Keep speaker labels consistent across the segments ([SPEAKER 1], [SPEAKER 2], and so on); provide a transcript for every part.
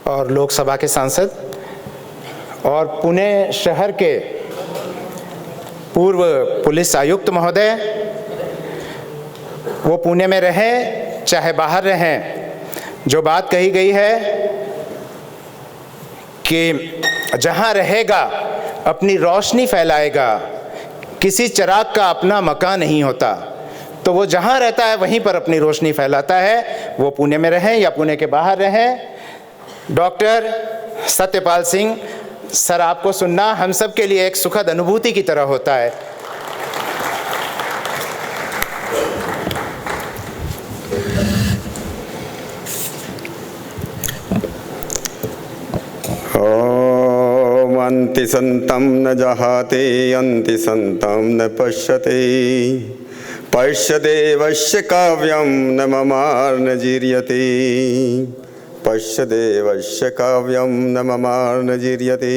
[SPEAKER 1] और लोकसभा के सांसद और पुणे शहर के पूर्व पुलिस आयुक्त महोदय, वो पुणे में रहें चाहे बाहर रहें, जो बात कही गई है कि जहाँ रहेगा अपनी रोशनी फैलाएगा, किसी चिराग का अपना मकान नहीं होता, तो वो जहाँ रहता है वहीं पर अपनी रोशनी फैलाता है। वो पुणे में रहें या पुणे के बाहर रहें। डॉक्टर सत्यपाल सिंह सर, आपको सुनना हम सब के लिए एक सुखद अनुभूति की तरह होता है।
[SPEAKER 2] ओम अंति संतम न जहाते अंति संतम न पश्यते पश्यदेवस्य काव्यम न ममार न जीर्यते पश्यदेवस्य काव्यम न ममार न जीर्यते।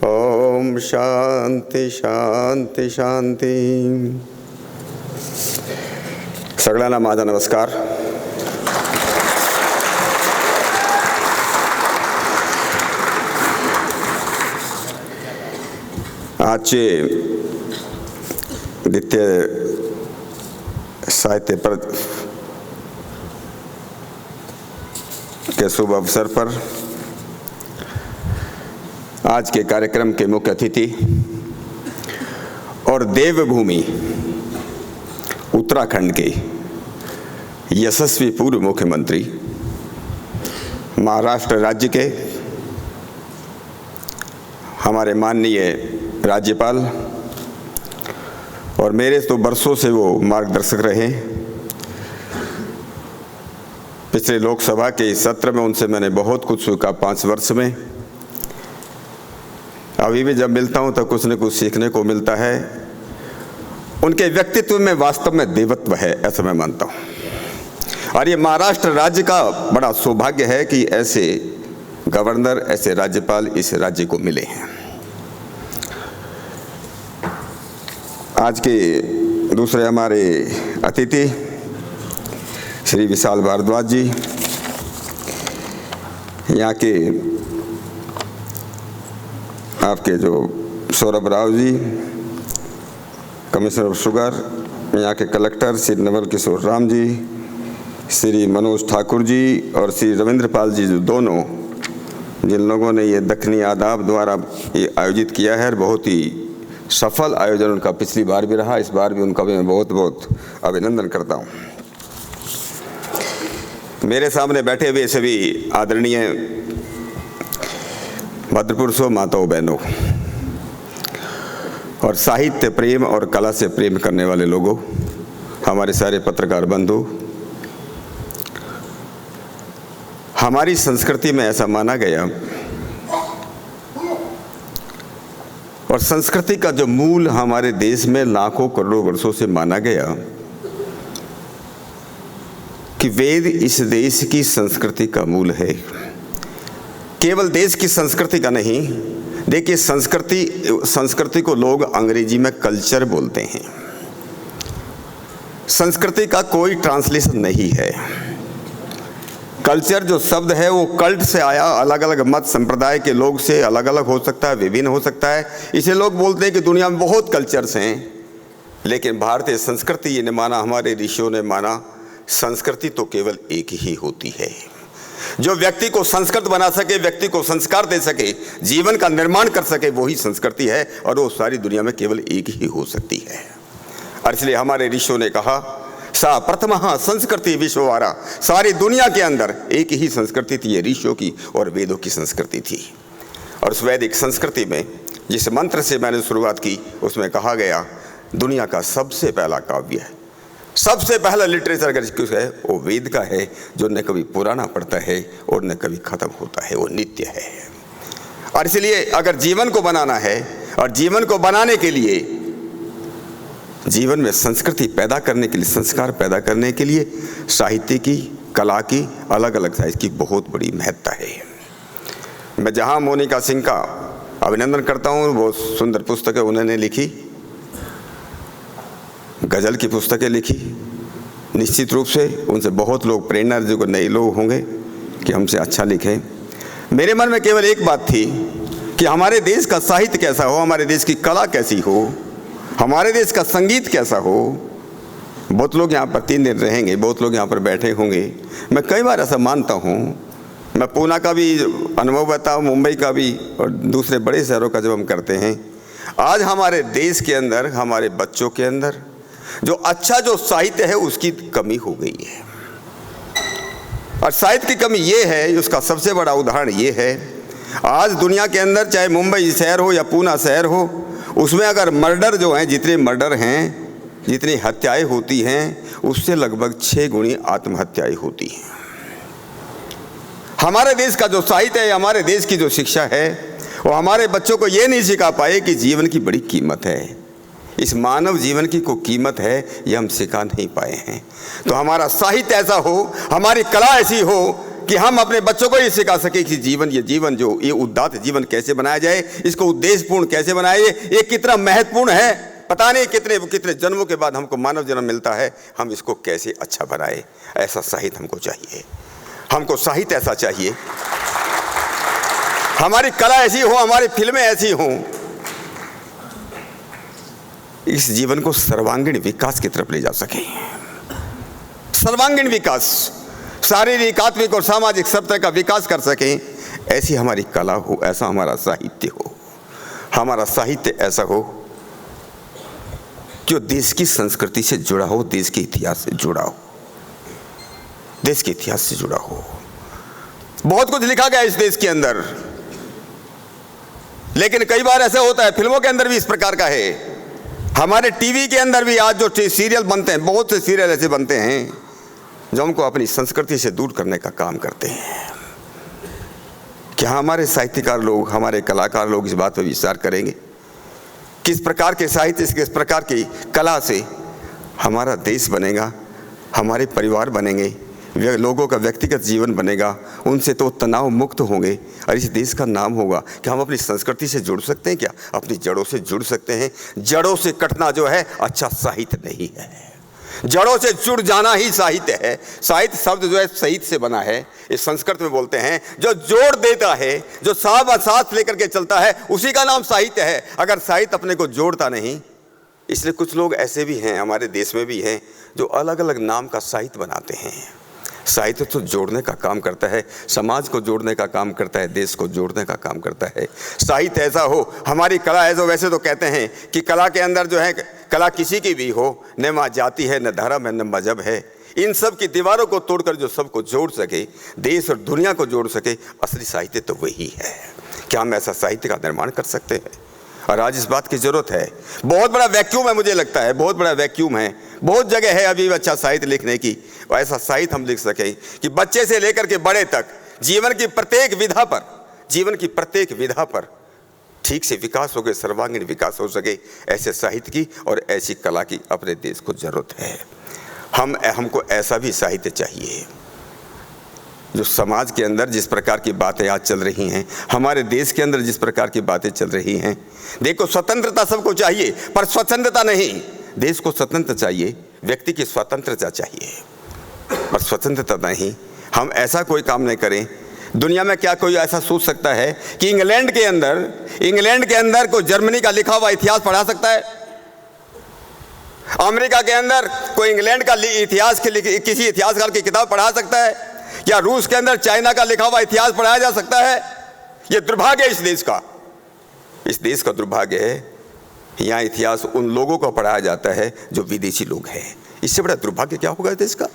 [SPEAKER 2] ओम शांति शांति शांति। सगळ्यांना माझा नमस्कार। आजचे द्वितीय साहित्य के शुभ अवसर पर आज के कार्यक्रम के मुख्य अतिथि और देवभूमि उत्तराखंड के यशस्वी पूर्व मुख्यमंत्री, महाराष्ट्र राज्य के हमारे माननीय राज्यपाल और मेरे तो बरसों से वो मार्गदर्शक रहे। पिछले लोकसभा के सत्र में उनसे मैंने बहुत कुछ सीखा। 5 वर्ष में अभी भी जब मिलता हूं तो कुछ न कुछ सीखने को मिलता है। उनके व्यक्तित्व में वास्तव में देवत्व है, ऐसा मैं मानता हूं। और ये महाराष्ट्र राज्य का बड़ा सौभाग्य है कि ऐसे गवर्नर, ऐसे राज्यपाल इस राज्य को मिले हैं। आज के दूसरे हमारे अतिथि श्री विशाल भारद्वाज जी, यहाँ के आपके जो Saurabh Rao ji, commissioner of sugar, यहाँ के कलेक्टर श्री नवल किशोर राम जी, श्री मनोज ठाकुर जी और श्री रविंद्र पाल जी, जो दोनों जिन लोगों ने ये दक्षिणी आदाब द्वारा ये आयोजित किया है। बहुत ही सफल आयोजन उनका पिछली बार भी रहा, इस बार भी उनका भी मैं बहुत बहुत अभिनंदन करता हूँ। मेरे सामने बैठे हुए सभी आदरणीय भद्रपुरुषों, माताओं, बहनों और साहित्य प्रेम और कला से प्रेम करने वाले लोगों, हमारे सारे पत्रकार बंधु, हमारी संस्कृति में ऐसा माना गया और संस्कृति का जो मूल हमारे देश में लाखों करोड़ों वर्षों से माना गया कि वेद इस देश की संस्कृति का मूल है। केवल देश की संस्कृति का नहीं, देखिए संस्कृति को लोग अंग्रेजी में कल्चर बोलते हैं। संस्कृति का कोई ट्रांसलेशन नहीं है। कल्चर जो शब्द है वो कल्ट से आया, अलग अलग मत संप्रदाय के लोग से अलग अलग हो सकता है, विभिन्न हो सकता है। इसे लोग बोलते हैं कि दुनिया में बहुत कल्चर्स हैं, लेकिन भारतीय संस्कृति ये ने माना, हमारे ऋषियों ने माना, संस्कृति तो केवल एक ही होती है जो व्यक्ति को संस्कृत बना सके, व्यक्ति को संस्कार दे सके, जीवन का निर्माण कर सके, वही संस्कृति है और वो सारी दुनिया में केवल एक ही हो सकती है। और इसलिए हमारे ऋषियों ने कहा, सा प्रथमः संस्कृति विश्ववारा, सारी दुनिया के अंदर एक ही संस्कृति थी, ये ऋषियों की और वेदों की संस्कृति थी। और उस वैदिक संस्कृति में जिस मंत्र से मैंने शुरुआत की, उसमें कहा गया दुनिया का सबसे पहला काव्य है, सबसे पहला लिटरेचर अगर कुछ है वो वेद का है, जो न कभी पुराना पड़ता है और न कभी खत्म होता है, वो नित्य है। और इसलिए अगर जीवन को बनाना है और जीवन को बनाने के लिए, जीवन में संस्कृति पैदा करने के लिए, संस्कार पैदा करने के लिए साहित्य की, कला की, अलग अलग साहित्य की बहुत बड़ी महत्ता है। मैं जहाँ मोनिका सिंह का अभिनंदन करता हूँ, वो सुंदर पुस्तकें उन्होंने लिखी, गज़ल की पुस्तकें लिखी। निश्चित रूप से उनसे बहुत लोग प्रेरणा, जो नए लोग होंगे कि हमसे अच्छा लिखें। मेरे मन में केवल एक बात थी कि हमारे देश का साहित्य कैसा हो, हमारे देश की कला कैसी हो, हमारे देश का संगीत कैसा हो। बहुत लोग यहाँ पर 3 दिन रहेंगे, बहुत लोग यहाँ पर बैठे होंगे। मैं कई बार ऐसा मानता हूँ, मैं पूना का भी अनुभव बताऊँ, मुंबई का भी, और दूसरे बड़े शहरों का जब हम करते हैं, आज हमारे देश के अंदर, हमारे बच्चों के अंदर जो साहित्य है उसकी कमी हो गई है। और साहित्य की कमी ये है, उसका सबसे बड़ा उदाहरण ये है, आज दुनिया के अंदर चाहे मुंबई शहर हो या पूना शहर हो, उसमें अगर मर्डर जो हैं, जितने मर्डर हैं, जितनी हत्याएं होती हैं, उससे लगभग 6 गुनी आत्महत्याएं होती हैं। हमारे देश का जो साहित्य है, हमारे देश की जो शिक्षा है, वो हमारे बच्चों को ये नहीं सिखा पाए कि जीवन की बड़ी कीमत है, इस मानव जीवन की कोई कीमत है, ये हम सिखा नहीं पाए हैं। तो हमारा साहित्य ऐसा हो, हमारी कला ऐसी हो कि हम अपने बच्चों को ये सिखा सके कि ये उदात्त जीवन कैसे बनाया जाए, इसको उद्देश्यपूर्ण कैसे बनाया जाए, ये कितना महत्वपूर्ण है। पता नहीं कितने जन्मों के बाद हमको मानव जन्म मिलता है, हम इसको कैसे अच्छा बनाए। ऐसा साहित्य हमको चाहिए, हमको साहित्य ऐसा चाहिए, हमारी कला ऐसी हो, हमारी फिल्में ऐसी हों, इस जीवन को सर्वांगीण विकास की तरफ ले जा सके। सर्वांगीण विकास, शारीरिक, आत्मिक और सामाजिक सब तरह का विकास कर सकें, ऐसी हमारी कला हो, ऐसा हमारा साहित्य हो। हमारा साहित्य ऐसा हो जो देश की संस्कृति से जुड़ा हो, देश के इतिहास से जुड़ा हो, देश के इतिहास से जुड़ा हो। बहुत कुछ लिखा गया इस देश के अंदर, लेकिन कई बार ऐसा होता है, फिल्मों के अंदर भी इस प्रकार का है, हमारे टीवी के अंदर भी आज जो सीरियल बनते हैं, बहुत से सीरियल ऐसे बनते हैं जो हमको अपनी संस्कृति से दूर करने का काम करते हैं। क्या हमारे साहित्यकार लोग, हमारे कलाकार लोग इस बात पर विचार करेंगे? किस प्रकार के साहित्य, किस प्रकार की कला से हमारा देश बनेगा, हमारे परिवार बनेंगे, लोगों का व्यक्तिगत जीवन बनेगा, उनसे तो तनाव मुक्त होंगे और इस देश का नाम होगा। कि हम अपनी संस्कृति से जुड़ सकते हैं क्या? अपनी जड़ों से जुड़ सकते हैं? जड़ों से कटना जो है अच्छा साहित्य नहीं है, जड़ों से जुड़ जाना ही साहित्य है। साहित्य शब्द जो है सहित से बना है, इस संस्कृत में बोलते हैं, जो जोड़ देता है, जो साथ लेकर के चलता है, उसी का नाम साहित्य है। अगर साहित्य अपने को जोड़ता नहीं, इसलिए कुछ लोग ऐसे भी हैं, हमारे देश में भी हैं, जो अलग अलग नाम का साहित्य बनाते हैं। साहित्य तो जोड़ने का काम करता है, समाज को जोड़ने का काम करता है, देश को जोड़ने का काम करता है। साहित्य ऐसा हो, हमारी कला ऐसा, वैसे तो कहते हैं कि कला के अंदर जो है, कला किसी की भी हो, न माँ जाति है, न धर्म है, न मजहब है, इन सब की दीवारों को तोड़कर जो सबको जोड़ सके, देश और दुनिया को जोड़ सके, असली साहित्य तो वही है। क्या हम ऐसा साहित्य का निर्माण कर सकते हैं? और आज इस बात की जरूरत है। बहुत बड़ा वैक्यूम है, मुझे लगता है बहुत बड़ा वैक्यूम है, बहुत जगह है अभी अच्छा साहित्य लिखने की। और ऐसा साहित्य हम लिख सकें कि बच्चे से लेकर के बड़े तक जीवन की प्रत्येक विधा पर ठीक से विकास हो गए, सर्वांगीण विकास हो सके। ऐसे साहित्य की और ऐसी कला की अपने देश को जरूरत है। हमको ऐसा भी साहित्य चाहिए जो समाज के अंदर जिस प्रकार की बातें आज चल रही हैं, हमारे देश के अंदर जिस प्रकार की बातें चल रही हैं। देखो, स्वतंत्रता सबको चाहिए, पर स्वतंत्रता नहीं। देश को स्वतंत्र चाहिए, व्यक्ति की स्वतंत्रता चाहिए, पर स्वतंत्रता नहीं। हम ऐसा कोई काम नहीं करें। दुनिया में क्या कोई ऐसा सोच सकता है कि इंग्लैंड के अंदर कोई जर्मनी का लिखा हुआ इतिहास पढ़ा सकता है? अमेरिका के अंदर कोई इंग्लैंड का इतिहास किसी इतिहासकार की किताब पढ़ा सकता है? या रूस के अंदर चाइना का लिखा हुआ इतिहास पढ़ाया जा सकता है? यह दुर्भाग्य है इस देश का दुर्भाग्य है। यहाँ इतिहास उन लोगों को पढ़ाया जाता है जो विदेशी लोग हैं। इससे बड़ा दुर्भाग्य क्या होगा इस देश का?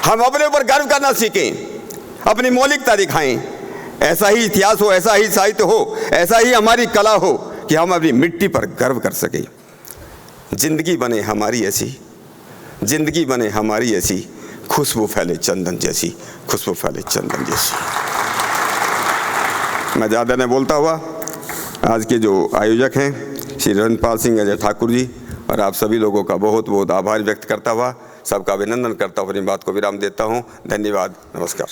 [SPEAKER 2] हम अपने ऊपर गर्व करना सीखें, अपनी मौलिकता दिखाएं। ऐसा ही इतिहास हो, ऐसा ही साहित्य हो, ऐसा ही हमारी कला हो कि हम अपनी मिट्टी पर गर्व कर सकें। जिंदगी बने हमारी ऐसी, खुशबू फैले चंदन जैसी। मैं ज़्यादा नहीं बोलता हुआ, आज के जो आयोजक हैं श्री रंजपाल सिंह अजय ठाकुर जी और आप सभी लोगों का बहुत बहुत आभार व्यक्त करता हुआ, सबका अभिनंदन करता हुआ अपनी बात को विराम देता हूँ। धन्यवाद, नमस्कार।